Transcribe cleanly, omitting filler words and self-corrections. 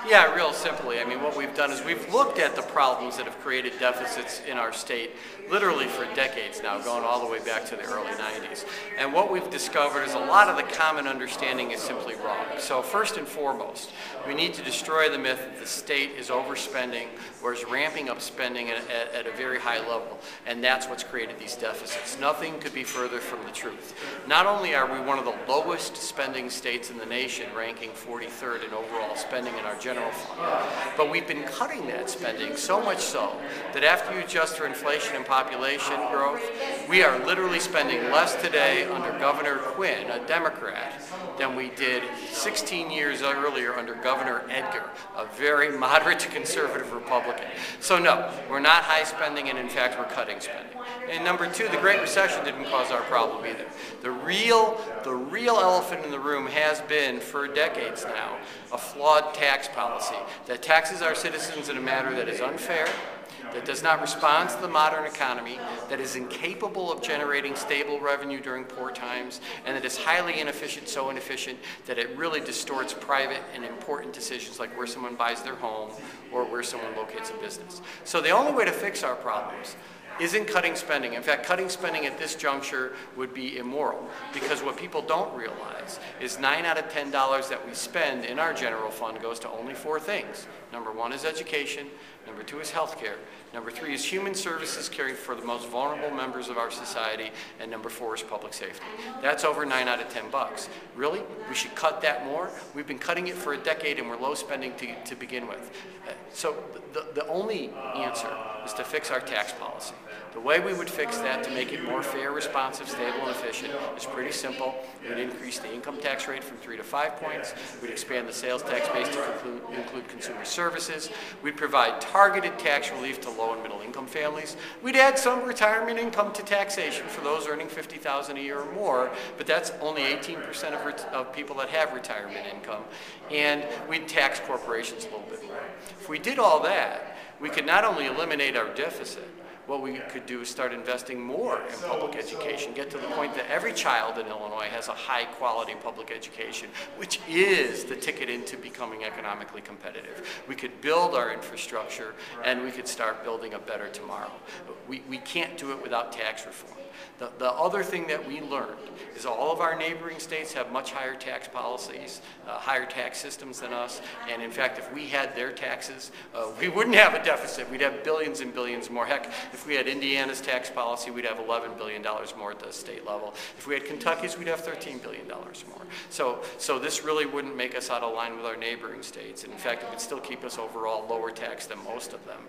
Yeah, real simply. I mean, what we've done is we've looked at the problems that have created deficits in our state literally for decades now, going all the way back to the early 90s. And what we've discovered is a lot of the common understanding is simply wrong. So first and foremost, we need to destroy the myth that the state is overspending or is ramping up spending at a very high level, and that's what's created these deficits. Nothing could be further from the truth. Not only are we one of the lowest spending states in the nation, ranking 43rd in overall spending in our general fund, but we've been cutting that spending so much so that after you adjust for inflation and population growth, we are literally spending less today under Governor Quinn, a Democrat, than we did 16 years earlier under Governor Edgar, a very moderate to conservative Republican. So no, we're not high spending, and in fact we're cutting spending. And number two, the Great Recession didn't cause our problem either. The real elephant in the room has been, for decades now, a flawed tax policy that taxes our citizens in a manner that is unfair, that does not respond to the modern economy, that is incapable of generating stable revenue during poor times, and that is highly inefficient, so inefficient that it really distorts private and important decisions like where someone buys their home or where someone locates a business. So the only way to fix our problems isn't cutting spending. In fact, cutting spending at this juncture would be immoral, because what people don't realize is 9 out of $10 that we spend in our general fund goes to only 4 things. Number 1 is education, number 2 is healthcare, number 3 is human services caring for the most vulnerable members of our society, and number 4 is public safety. That's over 9 out of 10 bucks. Really? We should cut that more? We've been cutting it for a decade and we're low spending to begin with. So the only answer is to fix our tax policy. The way we would fix that to make it more fair, responsive, stable, and efficient is pretty simple. We'd increase the income tax rate from 3 to 5 points. We'd expand the sales tax base to include consumer services. We'd provide targeted tax relief to low and middle income families. We'd add some retirement income to taxation for those earning $50,000 a year or more, but that's only 18% of people that have retirement income. And we'd tax corporations a little bit more. If we did all that, we could not only eliminate our deficit, what we could do is start investing more in public education, get to the point that every child in Illinois has a high-quality public education, which is the ticket into becoming economically competitive. We could build our infrastructure, and we could start building a better tomorrow. We can't do it without tax reform. The other thing that we learned is all of our neighboring states have much higher tax policies, higher tax systems than us, and in fact, if we had their taxes, we wouldn't have a deficit. We'd have billions and billions more. Heck, if we had Indiana's tax policy, we'd have $11 billion more at the state level. If we had Kentucky's, we'd have $13 billion more. So this really wouldn't make us out of line with our neighboring states, and in fact, it would still keep us overall lower tax than most of them.